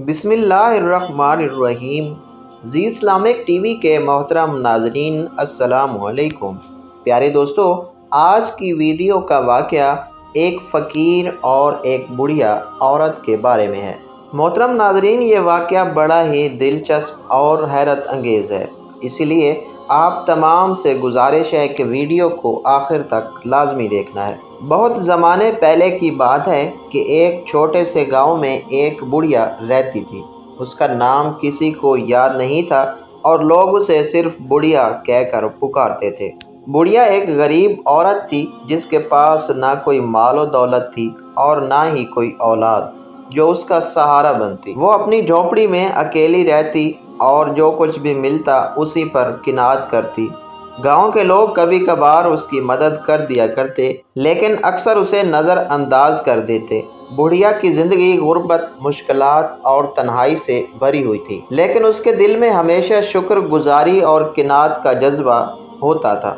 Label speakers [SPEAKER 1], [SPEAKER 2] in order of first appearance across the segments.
[SPEAKER 1] بسم اللہ الرحمن الرحیم۔ زی اسلامک ٹی وی کے محترم ناظرین السلام علیکم۔ پیارے دوستو، آج کی ویڈیو کا واقعہ ایک فقیر اور ایک بڑھیا عورت کے بارے میں ہے۔ محترم ناظرین، یہ واقعہ بڑا ہی دلچسپ اور حیرت انگیز ہے، اسی لیے آپ تمام سے گزارش ہے کہ ویڈیو کو آخر تک لازمی دیکھنا ہے۔ بہت زمانے پہلے کی بات ہے کہ ایک چھوٹے سے گاؤں میں ایک بڑھیا رہتی تھی۔ اس کا نام کسی کو یاد نہیں تھا اور لوگ اسے صرف بڑھیا کہہ کر پکارتے تھے۔ بڑھیا ایک غریب عورت تھی جس کے پاس نہ کوئی مال و دولت تھی اور نہ ہی کوئی اولاد جو اس کا سہارا بنتی۔ وہ اپنی جھونپڑی میں اکیلی رہتی اور جو کچھ بھی ملتا اسی پر قناعت کرتی۔ گاؤں کے لوگ کبھی کبھار اس کی مدد کر دیا کرتے، لیکن اکثر اسے نظر انداز کر دیتے۔ بڑھیا کی زندگی غربت، مشکلات اور تنہائی سے بھری ہوئی تھی، لیکن اس کے دل میں ہمیشہ شکر گزاری اور قناعت کا جذبہ ہوتا تھا۔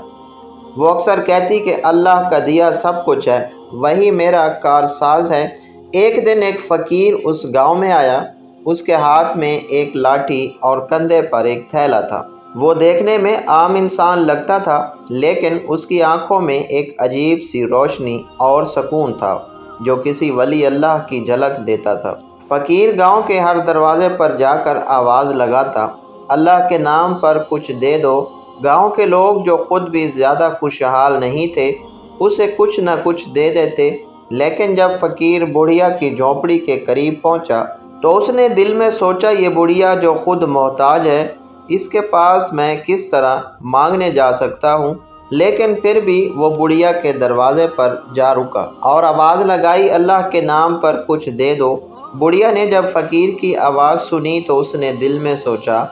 [SPEAKER 1] وہ اکثر کہتی کہ اللہ کا دیا سب کچھ ہے، وہی میرا کارساز ہے۔ ایک دن ایک فقیر اس گاؤں میں آیا۔ اس کے ہاتھ میں ایک لاٹھی اور کندھے پر ایک تھیلا تھا۔ وہ دیکھنے میں عام انسان لگتا تھا، لیکن اس کی آنکھوں میں ایک عجیب سی روشنی اور سکون تھا جو کسی ولی اللہ کی جھلک دیتا تھا۔ فقیر گاؤں کے ہر دروازے پر جا کر آواز لگاتا، اللہ کے نام پر کچھ دے دو۔ گاؤں کے لوگ جو خود بھی زیادہ خوشحال نہیں تھے اسے کچھ نہ کچھ دے دیتے، لیکن جب فقیر بڑھیا کی جھونپڑی کے قریب پہنچا تو اس نے دل میں سوچا، یہ بڑھیا جو خود محتاج ہے، اس کے پاس میں کس طرح مانگنے جا سکتا ہوں؟ لیکن پھر بھی وہ بڑھیا کے دروازے پر جا رکا اور آواز لگائی، اللہ کے نام پر کچھ دے دو۔ بڑھیا نے جب فقیر کی آواز سنی تو اس نے دل میں سوچا،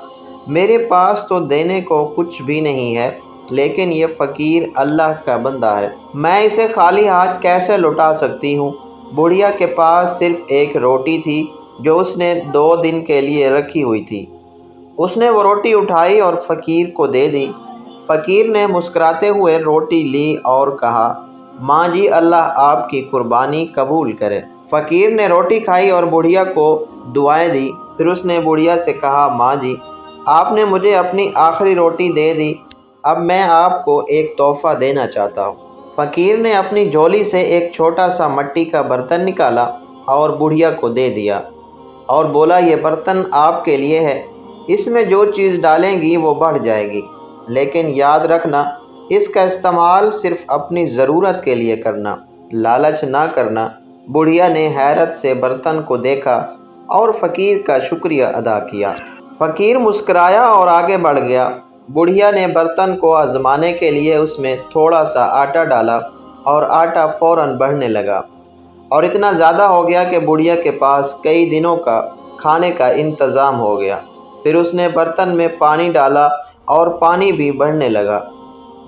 [SPEAKER 1] میرے پاس تو دینے کو کچھ بھی نہیں ہے، لیکن یہ فقیر اللہ کا بندہ ہے، میں اسے خالی ہاتھ کیسے لوٹا سکتی ہوں؟ بڑھیا کے پاس صرف ایک روٹی تھی جو اس نے 2 دن کے لیے رکھی ہوئی تھی۔ اس نے وہ روٹی اٹھائی اور فقیر کو دے دی۔ فقیر نے مسکراتے ہوئے روٹی لی اور کہا، ماں جی، اللہ آپ کی قربانی قبول کرے۔ فقیر نے روٹی کھائی اور بڑھیا کو دعائیں دی۔ پھر اس نے بڑھیا سے کہا، ماں جی، آپ نے مجھے اپنی آخری روٹی دے دی، اب میں آپ کو ایک تحفہ دینا چاہتا ہوں۔ فقیر نے اپنی جھولی سے ایک چھوٹا سا مٹی کا برتن نکالا اور بڑھیا کو دے دیا اور بولا، یہ برتن آپ کے لیے ہے، اس میں جو چیز ڈالیں گی وہ بڑھ جائے گی، لیکن یاد رکھنا اس کا استعمال صرف اپنی ضرورت کے لیے کرنا، لالچ نہ کرنا۔ بڑھیا نے حیرت سے برتن کو دیکھا اور فقیر کا شکریہ ادا کیا۔ فقیر مسکرایا اور آگے بڑھ گیا۔ بڑھیا نے برتن کو آزمانے کے لیے اس میں تھوڑا سا آٹا ڈالا اور آٹا فوراً بڑھنے لگا اور اتنا زیادہ ہو گیا کہ بڑھیا کے پاس کئی دنوں کا کھانے کا انتظام ہو گیا۔ پھر اس نے برتن میں پانی ڈالا اور پانی بھی بڑھنے لگا۔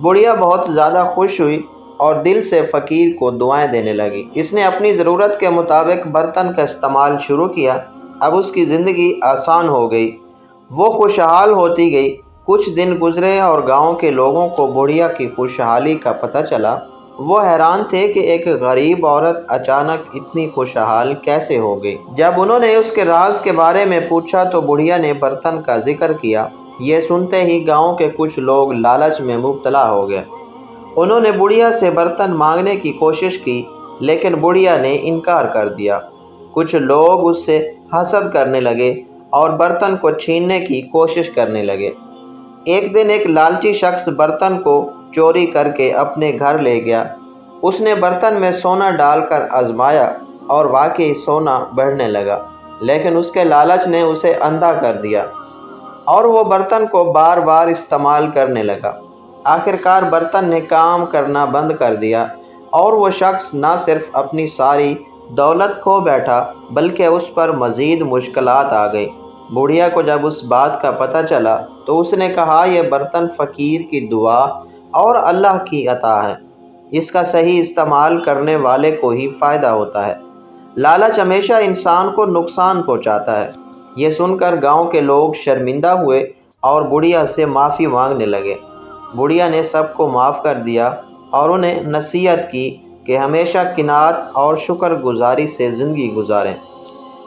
[SPEAKER 1] بڑھیا بہت زیادہ خوش ہوئی اور دل سے فقیر کو دعائیں دینے لگی۔ اس نے اپنی ضرورت کے مطابق برتن کا استعمال شروع کیا۔ اب اس کی زندگی آسان ہو گئی، وہ خوشحال ہوتی گئی۔ کچھ دن گزرے اور گاؤں کے لوگوں کو بڑھیا کی خوشحالی کا پتہ چلا۔ وہ حیران تھے کہ ایک غریب عورت اچانک اتنی خوشحال کیسے ہو گئی۔ جب انہوں نے اس کے راز کے بارے میں پوچھا تو بڑھیا نے برتن کا ذکر کیا۔ یہ سنتے ہی گاؤں کے کچھ لوگ لالچ میں مبتلا ہو گئے۔ انہوں نے بڑھیا سے برتن مانگنے کی کوشش کی، لیکن بڑھیا نے انکار کر دیا۔ کچھ لوگ اس سے حسد کرنے لگے اور برتن کو چھیننے کی کوشش کرنے لگے۔ ایک دن ایک لالچی شخص برتن کو چوری کر کے اپنے گھر لے گیا۔ اس نے برتن میں سونا ڈال کر آزمایا اور واقعی سونا بڑھنے لگا، لیکن اس کے لالچ نے اسے اندھا کر دیا اور وہ برتن کو بار بار استعمال کرنے لگا۔ آخرکار برتن نے کام کرنا بند کر دیا اور وہ شخص نہ صرف اپنی ساری دولت کھو بیٹھا بلکہ اس پر مزید مشکلات آ گئی۔ بڑھیا کو جب اس بات کا پتہ چلا تو اس نے کہا، یہ برتن فقیر کی دعا اور اللہ کی عطا ہے، اس کا صحیح استعمال کرنے والے کو ہی فائدہ ہوتا ہے، لالچ ہمیشہ انسان کو نقصان پہنچاتا ہے۔ یہ سن کر گاؤں کے لوگ شرمندہ ہوئے اور بڑھیا سے معافی مانگنے لگے۔ بڑھیا نے سب کو معاف کر دیا اور انہیں نصیحت کی کہ ہمیشہ قناعت اور شکر گزاری سے زندگی گزاریں۔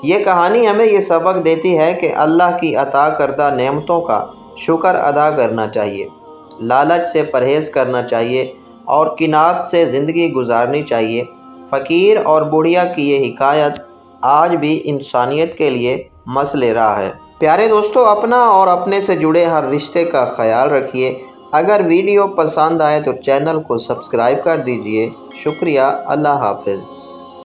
[SPEAKER 1] یہ کہانی ہمیں یہ سبق دیتی ہے کہ اللہ کی عطا کردہ نعمتوں کا شکر ادا کرنا چاہیے، لالچ سے پرہیز کرنا چاہیے اور قناعت سے زندگی گزارنی چاہیے۔ فقیر اور بڑھیا کی یہ حکایت آج بھی انسانیت کے لیے مثل راہ ہے۔ پیارے دوستو، اپنا اور اپنے سے جڑے ہر رشتے کا خیال رکھیے۔ اگر ویڈیو پسند آئے تو چینل کو سبسکرائب کر دیجئے۔ شکریہ۔ اللہ حافظ۔